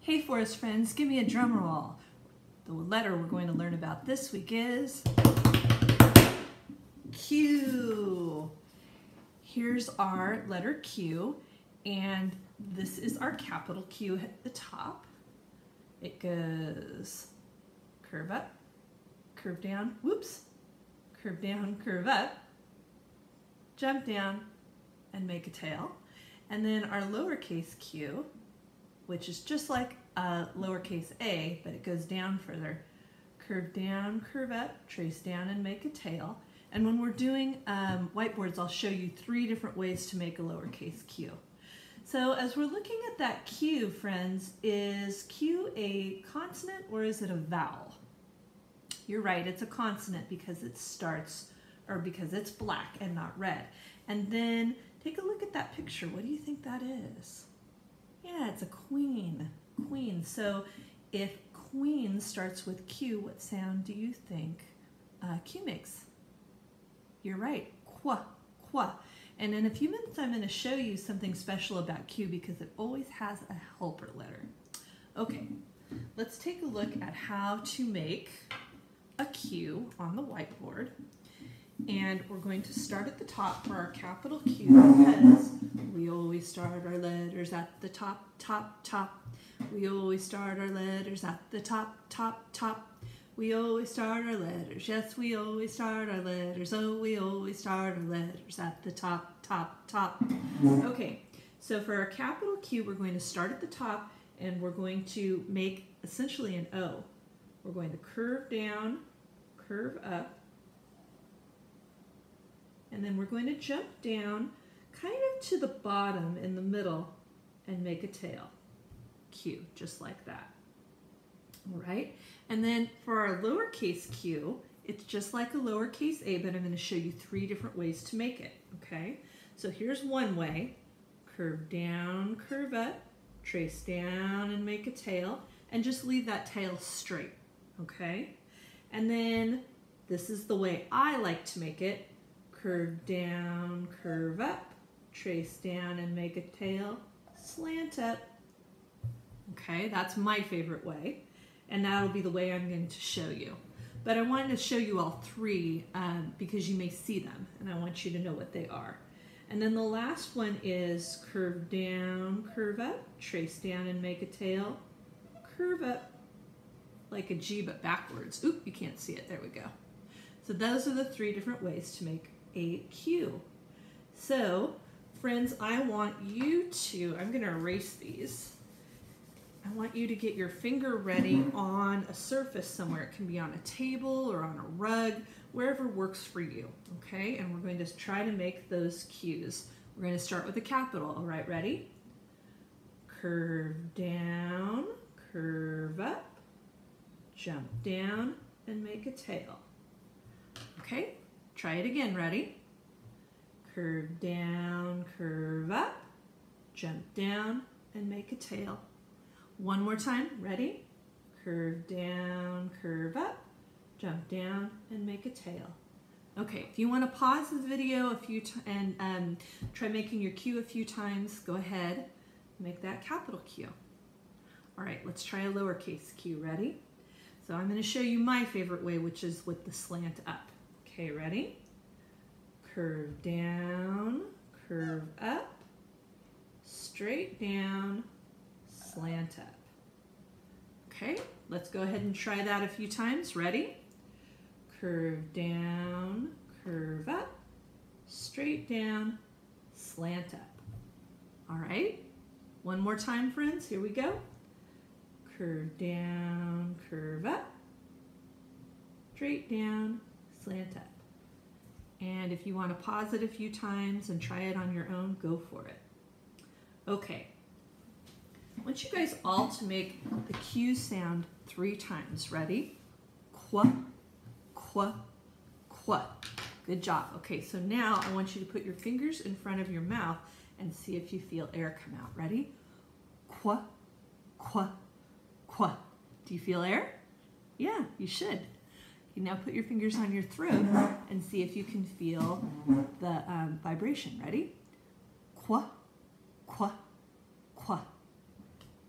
Hey Forest friends, give me a drum roll. The letter we're going to learn about this week is Q. Here's our letter Q, and this is our capital Q at the top. It goes curve up, curve down, whoops, curve down, curve up, jump down, and make a tail. And then our lowercase q, which is just like a lowercase a, but it goes down further. Curve down, curve up, trace down, and make a tail. And when we're doing whiteboards, I'll show you 3 different ways to make a lowercase q. So as we're looking at that q, friends, is q a consonant or is it a vowel? You're right, it's a consonant because it starts, or because it's black and not red. And then take a look at that picture. What do you think that is? Yeah, it's a queen. Queen. So if queen starts with Q, what sound do you think Q makes? You're right, qua, qua. And in a few minutes I'm going to show you something special about Q because it always has a helper letter. Okay, let's take a look at how to make a Q on the whiteboard. And we're going to start at the top for our capital Q because we always start our letters at the top, top, top. We always start our letters at the top, top, top. We always start our letters. Yes, we always start our letters. Oh, we always start our letters at the top, top, top. Okay, so for our capital Q, we're going to start at the top and we're going to make essentially an O. We're going to curve down, curve up, and then we're going to jump down kind of to the bottom in the middle and make a tail. Q, just like that. All right, and then for our lowercase q, it's just like a lowercase a, but I'm going to show you 3 different ways to make it, okay? So here's one way. Curve down, curve up, trace down and make a tail, and just leave that tail straight, okay? And then this is the way I like to make it. Curve down, curve up, trace down and make a tail, slant up. Okay, that's my favorite way, and that'll be the way I'm going to show you. But I wanted to show you all 3 because you may see them, and I want you to know what they are. And then the last one is curve down, curve up, trace down and make a tail, curve up like a G but backwards. Oop, you can't see it. There we go. So those are the 3 different ways to make a Q. So, friends, I want you to, I'm going to erase these. I want you to get your finger ready on a surface somewhere. It can be on a table or on a rug, wherever works for you, okay? And we're going to try to make those Qs. We're going to start with a capital. All right, ready? Curve down, curve up, jump down, and make a tail. Okay, try it again. Ready? Curve down, curve up, jump down, and make a tail. One more time. Ready? Curve down, curve up, jump down, and make a tail. Okay, if you want to pause the video a few and try making your Q a few times, go ahead, make that capital Q. All right, let's try a lowercase q. Ready? So I'm going to show you my favorite way, which is with the slant up. Okay, ready? Curve down, curve up, straight down, slant up. Okay, let's go ahead and try that a few times. Ready? Curve down, curve up, straight down, slant up. All right, one more time, friends. Here we go. Curve down, curve up, straight down, slant up. And if you want to pause it a few times and try it on your own, go for it. Okay. I want you guys all to make the Q sound 3 times. Ready? Qua, qua, qua. Good job. Okay, so now I want you to put your fingers in front of your mouth and see if you feel air come out. Ready? Qua, qua, qua. Do you feel air? Yeah, you should. You now put your fingers on your throat and see if you can feel the vibration. Ready? Qua, qua, qua.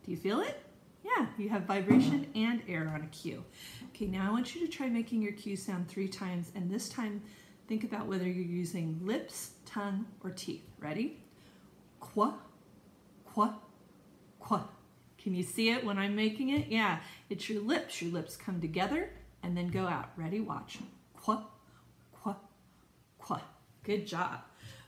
Do you feel it? Yeah, you have vibration and air on a Q. Okay, now I want you to try making your Q sound 3 times, and this time think about whether you're using lips, tongue, or teeth. Ready? Qua, qua, qua. Can you see it when I'm making it? Yeah, it's your lips. Your lips come together and then go out. Ready? Watch. Qua, qua, qua. Good job.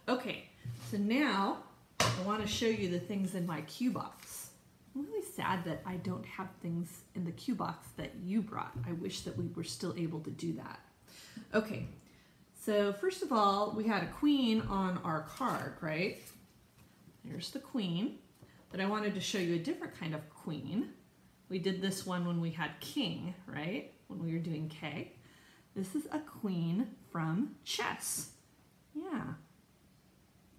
Okay, so now I want to show you the things in my Q box. I'm really sad that I don't have things in the Q box that you brought. I wish that we were still able to do that. Okay, so first of all, we had a queen on our card, right? There's the queen. But I wanted to show you a different kind of queen. We did this one when we had king, right? When we were doing K. This is a queen from chess. Yeah.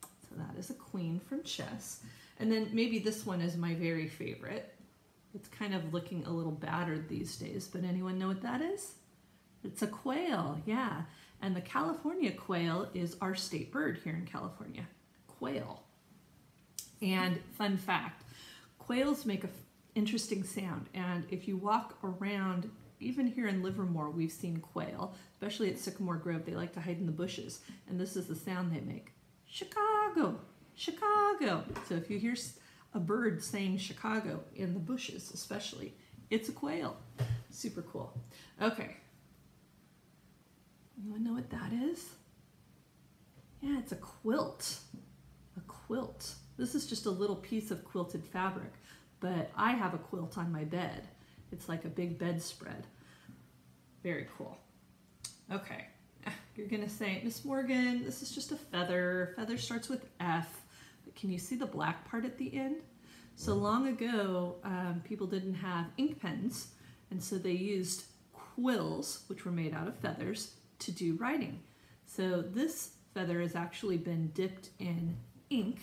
So that is a queen from chess. And then maybe this one is my very favorite. It's kind of looking a little battered these days, but anyone know what that is? It's a quail, yeah. And the California quail is our state bird here in California. Quail. And fun fact, quails make an interesting sound, and if you walk around, even here in Livermore, we've seen quail, especially at Sycamore Grove. They like to hide in the bushes, and this is the sound they make. Chicago, Chicago. So if you hear a bird saying Chicago in the bushes especially, it's a quail. Super cool. Okay. Anyone know what that is? Yeah, it's a quilt. A quilt. This is just a little piece of quilted fabric, but I have a quilt on my bed. It's like a big bedspread. Very cool. Okay, you're gonna say, Miss Morgan, this is just a feather. Feather starts with F, but can you see the black part at the end? So long ago, people didn't have ink pens, and so they used quills, which were made out of feathers, to do writing. So this feather has actually been dipped in ink,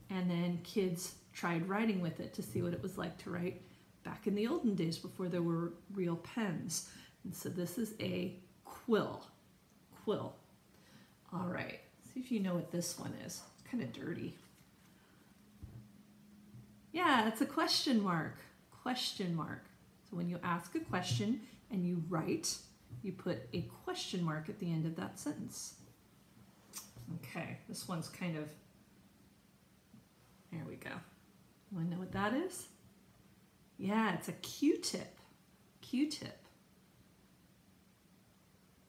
and then kids tried writing with it to see what it was like to write back in the olden days before there were real pens. And so this is a quill. Quill. All right, see if you know what this one is. It's kind of dirty. Yeah, it's a question mark. Question mark. So when you ask a question and you write, you put a question mark at the end of that sentence. Okay, this one's kind of, there we go. You want to know what that is? Yeah, it's a Q-tip. Q-tip.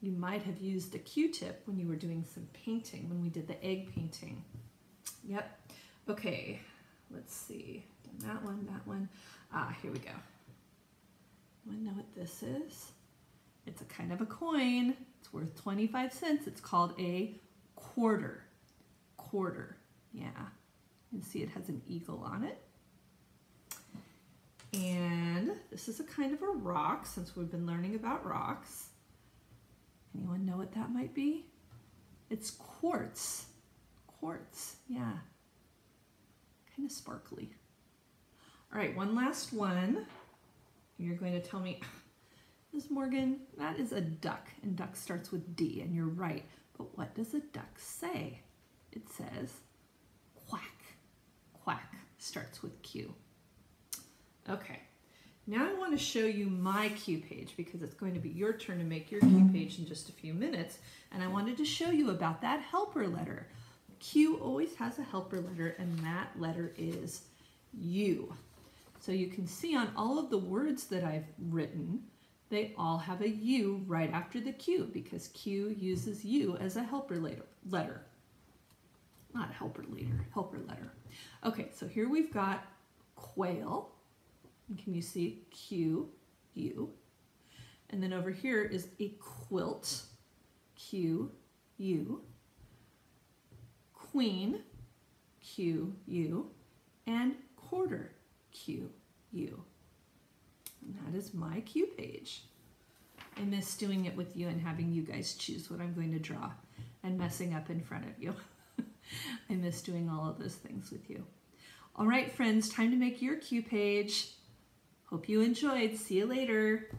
You might have used a Q-tip when you were doing some painting, when we did the egg painting. Yep. Okay, let's see. Done that one, that one. Ah, here we go. You want to know what this is? It's a kind of a coin. It's worth 25 cents. It's called a quarter. Quarter. Yeah. You can see it has an eagle on it. And this is a kind of a rock, since we've been learning about rocks. Anyone know what that might be? It's quartz. Quartz, yeah. Kind of sparkly. All right, one last one. You're going to tell me, Ms. Morgan, that is a duck, and duck starts with D, and you're right. But what does a duck say? It says quack. Quack starts with Q. Okay, now I want to show you my Q page, because it's going to be your turn to make your Q page in just a few minutes, and I wanted to show you about that helper letter. Q always has a helper letter, and that letter is U. So you can see on all of the words that I've written, they all have a U right after the Q, because Q uses U as a helper letter. Not helper letter, helper letter. Okay, so here we've got quail. And can you see Q, U? And then over here is a quilt, Q, U. Queen, Q, U. And quarter, Q, U. And that is my Q page. I miss doing it with you and having you guys choose what I'm going to draw and messing up in front of you. I miss doing all of those things with you. All right, friends, time to make your Q page. Hope you enjoyed. See you later.